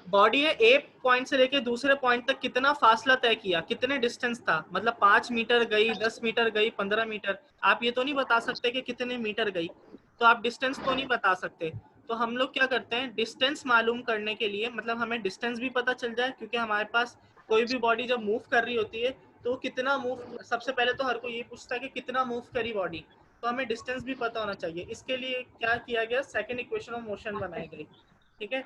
बॉडी ने एक पॉइंट से लेके दूसरे पॉइंट तक कितना फासला तय किया, कितने डिस्टेंस था, मतलब 5 मीटर गई, 10 मीटर गई, 15 मीटर, आप ये तो नहीं बता सकते कि कितने मीटर गई, तो आप डिस्टेंस तो नहीं बता सकते। तो हम लोग क्या करते हैं? डिस्टेंस मालूम करने के लिए, मतलब हमें डिस्टेंस भी पता चल जाए, क्योंकि हमारे पास कोई भी बॉडी जब मूव कर रही होती है तो कितना मूव, सबसे पहले तो हर कोई ये पूछता है कि कितना मूव करी बॉडी, तो हमें डिस्टेंस भी पता होना चाहिए। इसके लिए क्या किया गया? सेकंड इक्वेशन ऑफ मोशन बनाई गई, ठीक है।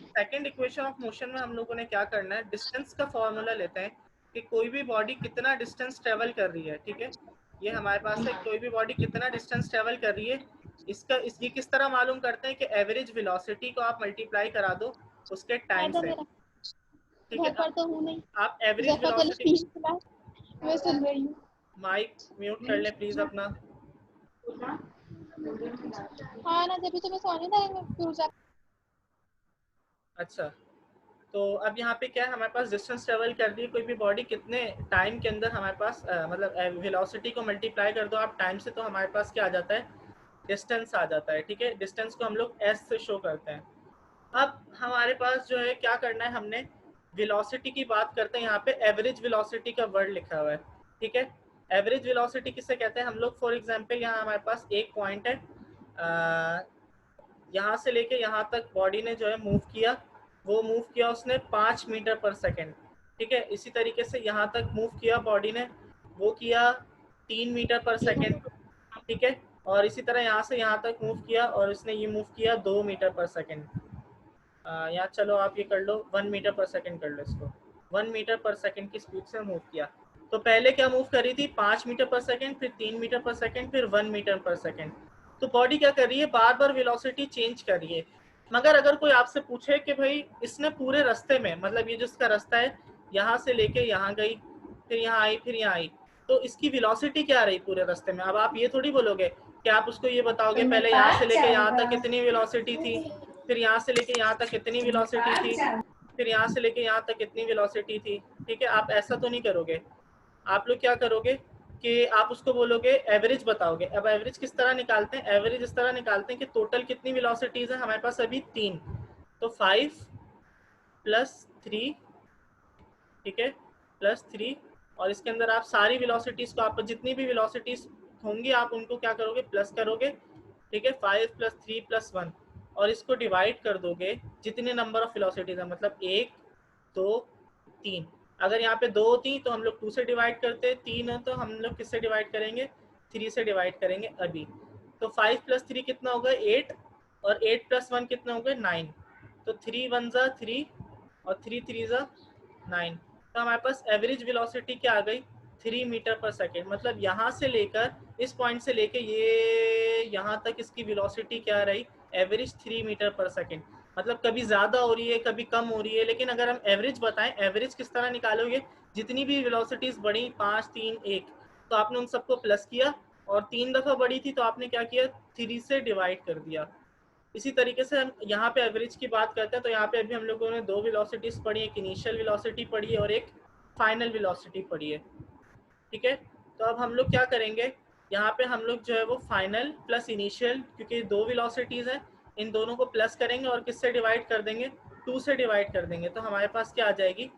सेकंड इक्वेशन ऑफ मोशन में हम लोगों ने क्या करना है? डिस्टेंस का फॉर्मूला लेते हैं कि कोई भी बॉडी कितना डिस्टेंस ट्रेवल कर रही है, ठीक है। ये हमारे पास है, कोई भी बॉडी कितना डिस्टेंस ट्रेवल कर रही है, ये किस तरह मालूम करते हैं कि एवरेज वेलोसिटी को आप मल्टीप्लाई करा दो उसके टाइम से, ठीक है। पर तो हूँ नहीं। आप एवरेज वेलोसिटी, मैं सुन रही हूँ। माइक म्यूट कर ले प्लीज अपना। हाँ ना, जब भी तो मैं सोने था। अच्छा, तो अब यहाँ पे क्या है? हमारे पास डिस्टेंस ट्रेवल कर रही है कोई भी बॉडी, कितने टाइम के अंदर हमारे पास मतलब वेलोसिटी को मल्टीप्लाई कर दो आप टाइम से, तो हमारे पास क्या आ जाता है? डिस्टेंस आ जाता है, ठीक है। डिस्टेंस को हम लोग एस से शो करते हैं। अब हमारे पास जो है क्या करना है? हमने वेलोसिटी की बात करते हैं, यहाँ पे एवरेज वेलोसिटी का वर्ड लिखा हुआ है, ठीक है। एवरेज वेलोसिटी किसे कहते हैं हम लोग? फॉर एग्जांपल यहाँ हमारे पास एक पॉइंट है, यहाँ से लेके यहाँ तक बॉडी ने जो है मूव किया, वो मूव किया उसने 5 मीटर पर सेकेंड, ठीक है। इसी तरीके से यहाँ तक मूव किया बॉडी ने, वो किया 3 मीटर पर सेकेंड, ठीक है। और इसी तरह यहाँ से यहाँ तक मूव किया और इसने ये मूव किया 2 मीटर पर सेकेंड। यहाँ चलो आप ये कर लो 1 मीटर पर सेकेंड कर लो इसको, 1 मीटर पर सेकेंड की स्पीड से मूव किया। तो पहले क्या मूव करी थी? 5 मीटर पर सेकेंड, फिर 3 मीटर पर सेकेंड, फिर 1 मीटर पर सेकेंड। तो बॉडी क्या कर रही है? बार बार वेलोसिटी चेंज कर रही है। मगर अगर कोई आपसे पूछे कि भाई इसने पूरे रास्ते में, मतलब ये जिसका रास्ता है यहाँ से लेके यहाँ गई, फिर यहाँ आई, फिर यहाँ आई, तो इसकी वेलोसिटी क्या रही पूरे रास्ते में? अब आप ये थोड़ी बोलोगे कि आप उसको ये बताओगे पहले यहाँ से लेके यहाँ तक कितनी वेलोसिटी थी, फिर यहाँ से लेके यहाँ तक कितनी वेलोसिटी थी, फिर यहाँ से लेके यहाँ तक कितनी वेलोसिटी थी, ठीक है। आप ऐसा तो नहीं करोगे। आप लोग क्या करोगे कि आप उसको बोलोगे एवरेज बताओगे। अब एवरेज किस तरह निकालते हैं? एवरेज इस तरह निकालते हैं कि टोटल कितनी वेलोसिटीज है हमारे पास? अभी 3, तो 5 प्लस 3, ठीक है, प्लस 3, और इसके अंदर आप सारी वेलोसिटीज को, आप जितनी भी वेलोसिटीज होंगी आप उनको क्या करोगे, प्लस करोगे, ठीक है, 5 + 3 + 1, और इसको डिवाइड कर दोगे जितने नंबर ऑफ वेलोसिटीज है, मतलब 1 2 3। अगर यहाँ पे 2 होती तो हम लोग 2 से डिवाइड करते, 3 है तो हम लोग किससे डिवाइड करेंगे, 3 से डिवाइड करेंगे अभी। तो 5 + 3 कितना होगा, 8, और 8 + 1 कितना होगा, 9। तो 3 1 ज़ा 3 और 3 3 ज़ा 9। तो हमारे पास एवरेज वेलोसिटी क्या आ गई, 3 मीटर पर सेकेंड। मतलब यहाँ से लेकर इस पॉइंट से लेके ये यहाँ तक इसकी वेलोसिटी क्या रही, एवरेज 3 मीटर पर सेकेंड। मतलब कभी ज़्यादा हो रही है, कभी कम हो रही है, लेकिन अगर हम एवरेज बताएं, एवरेज किस तरह निकालोगे, जितनी भी वेलोसिटीज़ बढ़ी 5 3 1, तो आपने उन सबको प्लस किया, और 3 दफ़ा बढ़ी थी तो आपने क्या किया, 3 से डिवाइड कर दिया। इसी तरीके से हम यहाँ पे एवरेज की बात करते हैं, तो यहाँ पे अभी हम लोगों ने 2 वेलोसिटीज पढ़ी है, एक इनिशियल वेलोसिटी पढ़ी है और एक फाइनल वेलोसिटी पढ़ी है, ठीक है। तो अब हम लोग क्या करेंगे, यहाँ पे हम लोग जो है वो फाइनल प्लस इनिशियल, क्योंकि 2 वेलोसिटीज है, इन दोनों को प्लस करेंगे और किससे डिवाइड कर देंगे, 2 से डिवाइड कर देंगे, तो हमारे पास क्या आ जाएगी,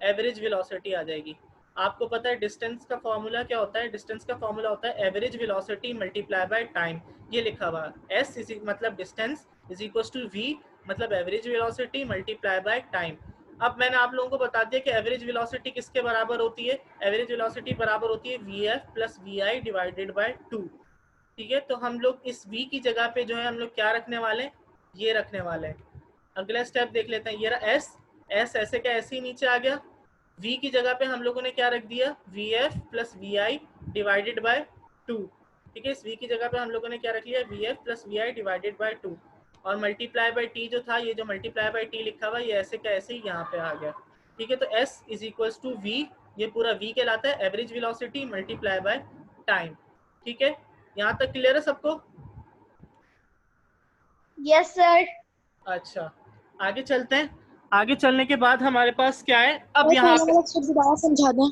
एवरेज वेलोसिटी आ जाएगी। आपको पता है डिस्टेंस का फॉर्मूला क्या होता है, डिस्टेंस का फॉर्मूला होता है average velocity multiply by time. ये लिखा हुआ एस मतलब distance is equal to v मतलब average velocity multiply by time. अब मैंने आप लोगों को बता दिया कि एवरेज वेलोसिटी किसके बराबर होती है, एवरेज वेलोसिटी बराबर होती है V F + V I divided by 2, ठीक है। तो हम लोग इस v की जगह पे जो है हम लोग क्या रखने वाले हैं, ये रखने वाले हैं। अगला स्टेप देख लेते हैं, ये रहा s, s ऐसे का ऐसे ही नीचे आ गया, v की जगह पे हम लोगों ने क्या रख दिया, V F + V I divided by 2, ठीक है। इस v की जगह पे हम लोगों ने क्या रख लिया, V F + V I divided by 2, और मल्टीप्लाई बाय टी जो था, ये जो मल्टीप्लाई बाय टी लिखा हुआ ये ऐसे का ऐसे ही यहाँ पे आ गया, ठीक है। तो s is equal to v, ये पूरा v कहलाता है average velocity multiply by time, ठीक है। यहाँ तक क्लियर है सबको? Yes sir. अच्छा, आगे चलते हैं। आगे चलने के बाद हमारे पास क्या है, अब यहाँ पे दोबारा समझा दें।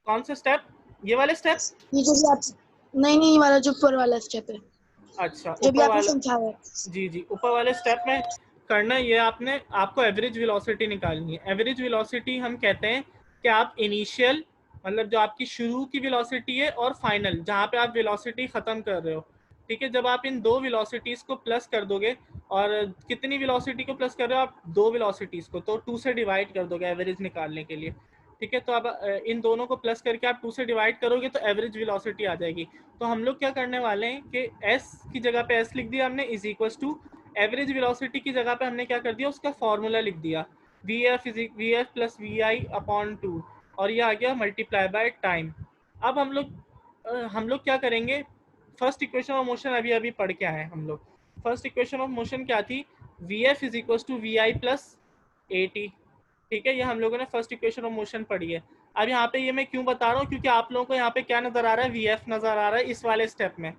कौन सा स्टेप, ये वाले स्टेप? ये जो भी आप नहीं ये वाला जो ऊपर वाला स्टेप है, अच्छा, जो भी ऊपर आपने वाला, समझाया है। जी जी, ऊपर वाले स्टेप में करना ये आपने, आपको एवरेज वेलोसिटी निकालनी है। एवरेज वेलोसिटी हम कहते हैं कि आप इनिशियल मतलब जो आपकी शुरू की वेलोसिटी है और फाइनल जहाँ पे आप वेलोसिटी ख़त्म कर रहे हो, ठीक है। जब आप इन 2 वेलोसिटीज़ को प्लस कर दोगे, और कितनी वेलोसिटी को प्लस कर रहे हो आप, 2 वेलोसिटीज़ को, तो 2 से डिवाइड कर दोगे एवरेज निकालने के लिए, ठीक है। तो अब इन दोनों को प्लस करके आप 2 से डिवाइड करोगे तो एवरेज वेलोसिटी आ जाएगी। तो हम लोग क्या करने वाले हैं कि s की जगह पे s लिख दिया हमने, is equal to average velocity की जगह पे हमने क्या कर दिया, उसका फॉर्मूला लिख दिया, वी एफ + वी आई अपॉन 2, और ये आ गया मल्टीप्लाई बाय टाइम। अब हम लोग क्या करेंगे, फर्स्ट इक्वेशन ऑफ मोशन अभी अभी पढ़ के आए हम लोग। फर्स्ट इक्वेशन ऑफ मोशन क्या थी, V F is equal to V I + A T, ठीक है। ये हम लोगों ने फर्स्ट इक्वेशन ऑफ मोशन पढ़ी है। अब यहाँ पे ये मैं क्यों बता रहा हूँ, क्योंकि आप लोगों को यहाँ पे क्या नजर आ रहा है, वी एफ नजर आ रहा है इस वाले स्टेप में,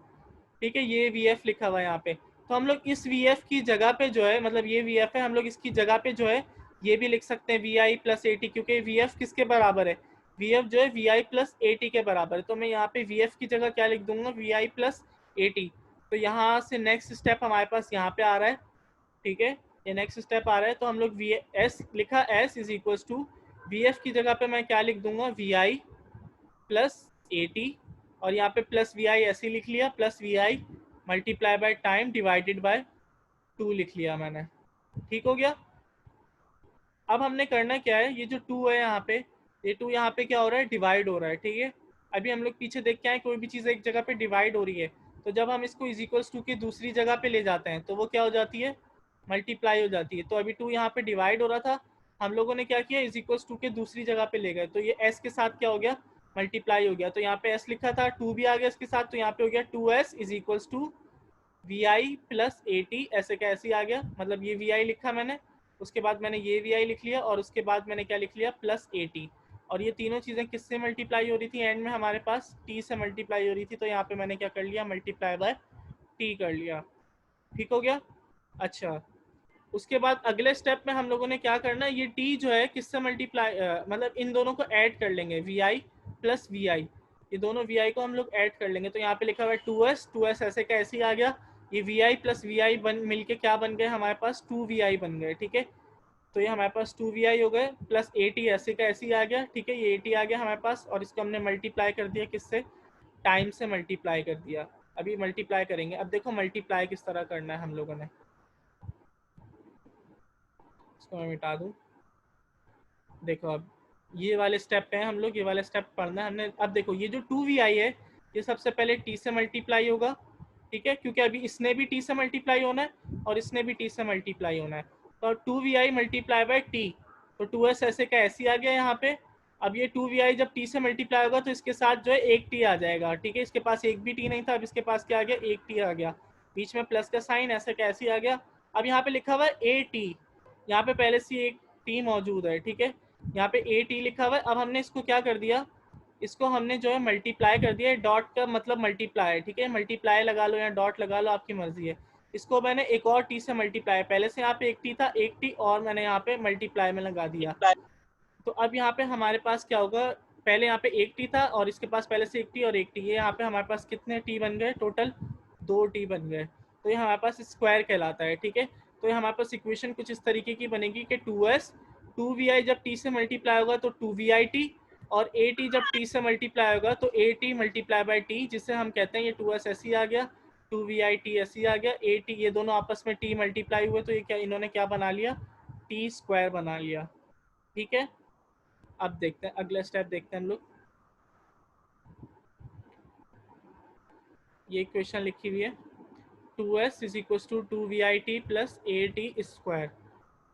ठीक है। ये वी एफ लिखा हुआ है यहाँ पे, तो हम लोग इस वी एफ की जगह पे जो है, मतलब ये वी एफ है, हम लोग इसकी जगह पे जो है ये भी लिख सकते हैं वी आई + ए टी, क्योंकि वी एफ किसके बराबर है, वी एफ जो है वी आई + ए टी के बराबर है। तो मैं यहाँ पे वी एफ की जगह क्या लिख दूंगा, वी आई + ए टी। तो यहाँ से नेक्स्ट स्टेप हमारे पास यहाँ पे आ रहा है, ठीक है। ये नेक्स्ट स्टेप आ रहा है, तो हम लोग वी एस लिखा, S is equal to we F की जगह पे मैं क्या लिख दूंगा, वी आई + ए टी, और यहाँ पे प्लस वी आई ऐसे लिख लिया, + V I multiply by time divided by 2 लिख लिया मैंने, ठीक हो गया। अब हमने करना क्या है, ये जो 2 है यहाँ पे, ये 2 यहाँ पे क्या हो रहा है, डिवाइड हो रहा है, ठीक है। अभी हम लोग पीछे देख के आए, कोई भी चीज़ एक जगह पे डिवाइड हो रही है, तो जब हम इसको इज इक्वल्स टू की दूसरी जगह पे ले जाते हैं तो वो क्या हो जाती है, मल्टीप्लाई हो जाती है। तो अभी 2 यहाँ पे डिवाइड हो रहा था, हम लोगों ने क्या किया, इज इक्वल्स टू के दूसरी जगह पे ले गए, तो ये s के साथ क्या हो गया, मल्टीप्लाई हो गया। तो यहाँ पे s लिखा था, 2 भी आ गया इसके साथ, तो यहाँ पे हो गया 2s is equals to V I + A T, ऐसे का ऐसे आ गया। मतलब ये वी आई लिखा मैंने, उसके बाद मैंने ये वी आई लिख लिया, और उसके बाद मैंने क्या लिख लिया, + ए टी। और ये तीनों चीज़ें किससे मल्टीप्लाई हो रही थी, एंड में हमारे पास t से मल्टीप्लाई हो रही थी, तो यहाँ पे मैंने क्या कर लिया, मल्टीप्लाई बाय t कर लिया, ठीक हो गया। अच्छा, उसके बाद अगले स्टेप में हम लोगों ने क्या करना है, ये t जो है किससे मल्टीप्लाई, मतलब इन दोनों को ऐड कर लेंगे, वी आई + वी आई, ये दोनों वी आई को हम लोग ऐड कर लेंगे। तो यहाँ पे लिखा हुआ है 2s ऐसे का ऐसे ही आ गया, ये वी आई + वी आई मिलके क्या बन गए हमारे पास, 2 वी आई बन गए, ठीक है। तो ये हमारे पास 2vi हो गए प्लस at ऐसे का ऐसे ही आ गया, ठीक है, ये at आ गया हमारे पास, और इसको हमने मल्टीप्लाई कर दिया किससे, टाइम से मल्टीप्लाई कर दिया। अभी मल्टीप्लाई करेंगे, अब देखो मल्टीप्लाई किस तरह करना है हम लोगों ने, इसको मैं मिटा दूं। देखो अब ये वाले स्टेप पे हैं हम लोग, ये वाले स्टेप पढ़ना है हमने। अब देखो ये जो 2vi है ये सबसे पहले t से मल्टीप्लाई होगा, ठीक है, क्योंकि अभी इसने भी t से मल्टीप्लाई होना है और इसने भी t से मल्टीप्लाई होना है। तो 2vi मल्टीप्लाई बाय t, तो 2s ऐसे का ऐसे आ गया यहाँ पे। अब ये 2vi जब t से मल्टीप्लाई होगा तो इसके साथ जो है एक t आ जाएगा, ठीक है, इसके पास एक भी t नहीं था, अब इसके पास क्या आ गया, एक t आ गया, बीच में प्लस का साइन ऐसे का ऐसे आ गया। अब यहाँ पे लिखा हुआ है at, यहाँ पे पहले से एक t मौजूद है, ठीक है, यहाँ पे at लिखा हुआ है। अब हमने इसको क्या कर दिया, इसको हमने जो है मल्टीप्लाई कर दिया, डॉट का मतलब मल्टीप्लाई है, ठीक है, मल्टीप्लाई लगा लो या डॉट लगा लो, आपकी मर्जी है। इसको मैंने एक और टी से मल्टीप्लाई, पहले से यहाँ पे एक टी था, एक टी और मैंने यहाँ पे मल्टीप्लाई में लगा दिया। तो अब यहाँ पे हमारे पास क्या होगा, पहले यहाँ पे एक टी था और इसके पास पहले से एक टी और एक टी, ये यहाँ पे हमारे पास कितने टी बन गए, टोटल 2 टी बन गए। तो ये हमारे पास स्क्वायर कहलाता है, ठीक है। तो ये हमारे पास इक्वेशन कुछ इस तरीके की बनेगी कि 2s 2vi जब t से मल्टीप्लाई होगा तो 2vit, और at जब t से मल्टीप्लाई होगा तो at मल्टीप्लाई बाय t, जिससे हम कहते हैं ये 2s ऐसे आ गया, 2vit ऐसे आ गया, at ये दोनों आपस में t मल्टीप्लाई हुए तो ये क्या, इन्होंने क्या बना लिया, t स्क्वायर बना लिया, ठीक है। अब देखते हैं अगला स्टेप, देखते हैं हम लोग। ये इक्वेशन लिखी हुई है 2s is equal to 2vit plus at square,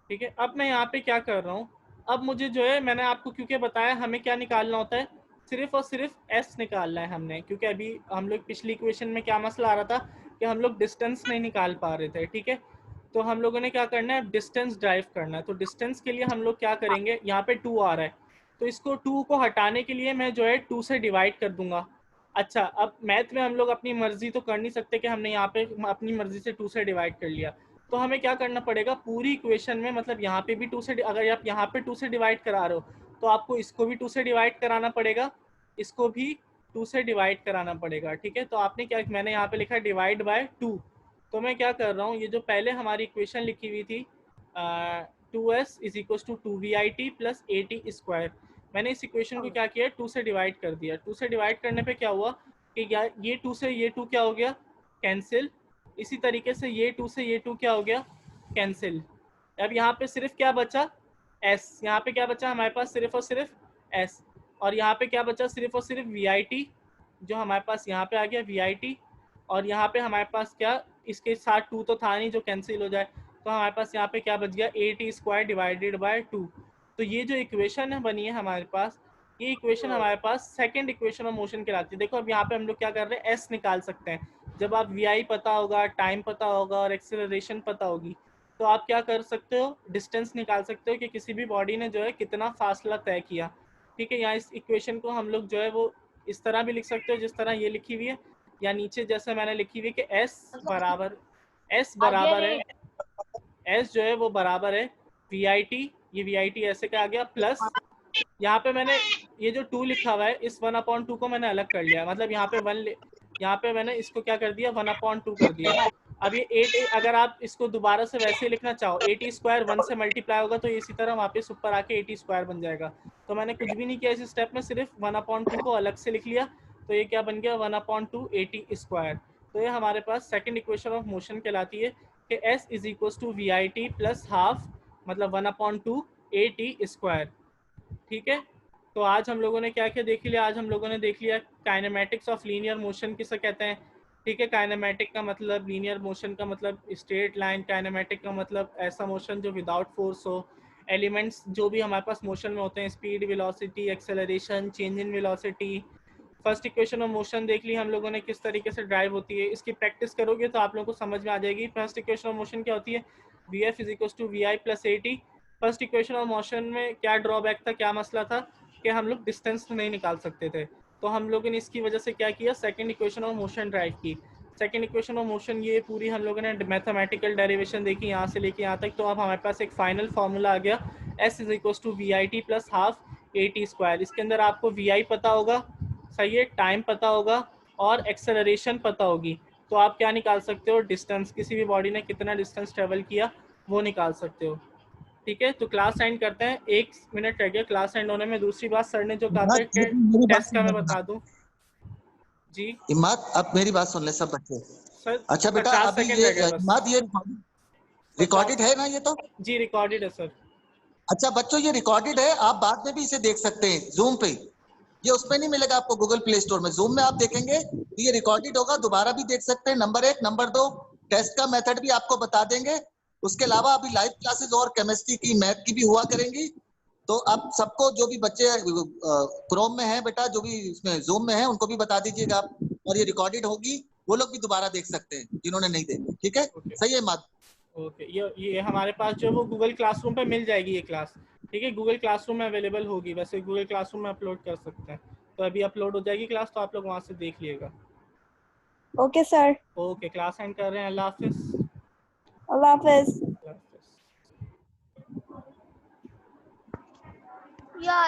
ठीक है। अब मैं यहाँ पे क्या कर रहा हूँ, अब मुझे जो है मैंने आपको क्योंकि बताया हमें क्या निकालना होता है, सिर्फ और सिर्फ s निकालना है हमने, क्योंकि अभी हम लोग पिछली इक्वेशन में क्या मसला आ रहा था कि हम लोग डिस्टेंस नहीं निकाल पा रहे थे, ठीक है। तो हम लोगों ने क्या करना है, डिस्टेंस ड्राइव करना है। तो डिस्टेंस के लिए हम लोग क्या करेंगे, यहाँ पे 2 आ रहा है तो इसको 2 को हटाने के लिए मैं जो है 2 से डिवाइड कर दूंगा। अच्छा, अब मैथ में हम लोग अपनी मर्जी तो कर नहीं सकते कि हमने यहाँ पे अपनी मर्जी से 2 से डिवाइड कर लिया, तो हमें क्या करना पड़ेगा, पूरी इक्वेशन में मतलब यहाँ पे भी 2 से, अगर आप यहाँ पे 2 से डिवाइड करा रहे हो तो आपको इसको भी 2 से डिवाइड कराना पड़ेगा, इसको भी 2 से डिवाइड कराना पड़ेगा, ठीक है। तो आपने क्या, मैंने यहाँ पे लिखा डिवाइड बाय 2, तो मैं क्या कर रहा हूँ, ये जो पहले हमारी इक्वेशन लिखी हुई थी 2s is equal to 2vit plus at square, मैंने इस इक्वेशन को क्या किया, 2 से डिवाइड कर दिया। 2 से डिवाइड करने पे क्या हुआ कि ये 2 से ये 2 क्या हो गया, कैंसिल। इसी तरीके से ये 2 से ये 2 क्या हो गया, कैंसिल। अब यहाँ पे सिर्फ क्या बचा, s, यहाँ पे क्या बचा हमारे पास, सिर्फ और सिर्फ s, और यहाँ पे क्या बचा, सिर्फ और सिर्फ vit, जो हमारे पास यहाँ पे आ गया vit, और यहाँ पे हमारे पास क्या, इसके साथ 2 तो था नहीं जो कैंसिल हो जाए, तो हमारे पास यहाँ पे क्या बच गया, at स्क्वायर डिवाइडेड बाय 2। तो ये जो इक्वेशन है बनी है हमारे पास, ये इक्वेशन हमारे पास सेकंड इक्वेशन ऑफ मोशन कहलाती है। देखो अब यहाँ पे हम लोग क्या कर रहे हैं, s निकाल सकते हैं। जब आप vi पता होगा, टाइम पता होगा और एक्सेलरेशन पता होगी, तो आप क्या कर सकते हो, डिस्टेंस निकाल सकते हो कि किसी भी बॉडी ने जो है कितना फासला तय किया, ठीक है। यहाँ इस इक्वेशन को हम लोग जो है वो इस तरह भी लिख सकते हो जिस तरह ये लिखी हुई है, या नीचे जैसे मैंने लिखी हुई है कि s बराबर है, s जो है वो बराबर है vit, ये vit ऐसे का आ गया, प्लस यहाँ पे मैंने ये जो 2 लिखा हुआ है इस 1/2 को मैंने अलग कर लिया, मतलब यहाँ पे 1, यहाँ पे मैंने इसको क्या कर दिया, 1/2 कर दिया। अब ये 8, अगर आप इसको दोबारा से वैसे लिखना चाहो, 80 स्क्वायर 1 से मल्टीप्लाई होगा तो इसी तरह वापस ऊपर आके 80 स्क्वायर बन जाएगा। तो मैंने कुछ भी नहीं किया इस स्टेप में, सिर्फ 1/2 को अलग से लिख लिया, तो ये क्या बन गया, 1/2 80 स्क्वायर। तो ये हमारे पास सेकेंड इक्वेशन ऑफ मोशन कहलाती है कि s is equal to vit plus half, मतलब 1/2 at स्क्वायर, ठीक है। तो आज हम लोगों ने क्या क्या देख लिया, आज हम लोगों ने देख लिया काइनेमेटिक्स ऑफ लीनियर मोशन किसे कहते हैं, ठीक है। काइनेमेटिक का मतलब, लीनियर मोशन का मतलब स्ट्रेट लाइन, काइनेमेटिक का मतलब ऐसा मोशन जो विदाउट फोर्स हो। एलिमेंट्स जो भी हमारे पास मोशन में होते हैं, speed, velocity, acceleration, change in velocity. First equation of motion देख ली हम लोगों ने किस तरीके से ड्राइव होती है, इसकी प्रैक्टिस करोगे तो आप लोगों को समझ में आ जाएगी। फर्स्ट इक्वेशन ऑफ मोशन क्या होती है, vf is equal to vi plus at। First equation of motion में क्या ड्रॉबैक था, क्या मसला था कि हम लोग डिस्टेंस नहीं निकाल सकते थे, तो हम लोगों ने इसकी वजह से क्या किया, second equation of motion drive की। सेकंड इक्वेशन ऑफ मोशन ये पूरी हम लोगों ने मैथमेटिकल डेरिवेशन देखी यहाँ से लेके यहाँ तक, तो अब हमारे पास एक फाइनल फार्मूला आ गया, s is equal to vit plus half at square. इसके अंदर आपको vi पता होगा, सही है, टाइम पता होगा और एक्सेलरेशन पता होगी, तो आप क्या निकाल सकते हो, डिस्टेंस, किसी भी बॉडी ने कितना डिस्टेंस ट्रेवल किया वो निकाल सकते हो, ठीक है, तो क्लास एंड करते हैं, 1 मिनट रह गया क्लास एंड होने में। दूसरी बात, सर ने जो कहा था कि मेरी बात टेस्ट का सुन मैं ले बता दूं जी इमाद, अब मेरी बात सुन ले सब बच्चे। सर। अच्छा बेटा, 50 अभी सेकंड ये रह गए बस। इमाद, ये रिकॉर्डेड 50 है ना ये तो? जी रिकॉर्डेड है सर। अच्छा बच्चों, ये रिकॉर्डेड है, आप बाद में भी इसे देख सकते हैं जूम पे। ये उसमें नहीं मिलेगा आपको गूगल प्ले स्टोर में, जूम में आप देखेंगे तो ये रिकॉर्डेड होगा, दोबारा भी देख सकते हैं। नंबर 1, नंबर 2, टेस्ट का मेथड भी आपको बता देंगे। उसके अलावा अभी लाइव क्लासेस और केमिस्ट्री की, मैथ की भी हुआ करेंगी। तो आप सबको, जो भी बच्चे क्रोम में है बेटा, जो भी इसमें जूम में है, उनको भी बता दीजिएगा आप। और ये रिकॉर्डेड होगी, वो लोग भी दोबारा देख सकते हैं जिन्होंने नहीं देखी। ठीक है, ओके सही है माद? ओके, ये हमारे पास जो वो गूगल क्लासरूम पे मिल जाएगी ये क्लास। ठीक है, गूगल क्लासरूम में अवेलेबल होगी, वैसे गूगल क्लासरूम में अपलोड कर सकते हैं। तो अभी अपलोड हो जाएगी क्लास, तो आप लोग वहां से देख लिएगा। Okay sir, okay, class end कर रहे हैं। अल्लाह हाफिज। अल्लाह हाफिज। अल्लाह हाफिज। या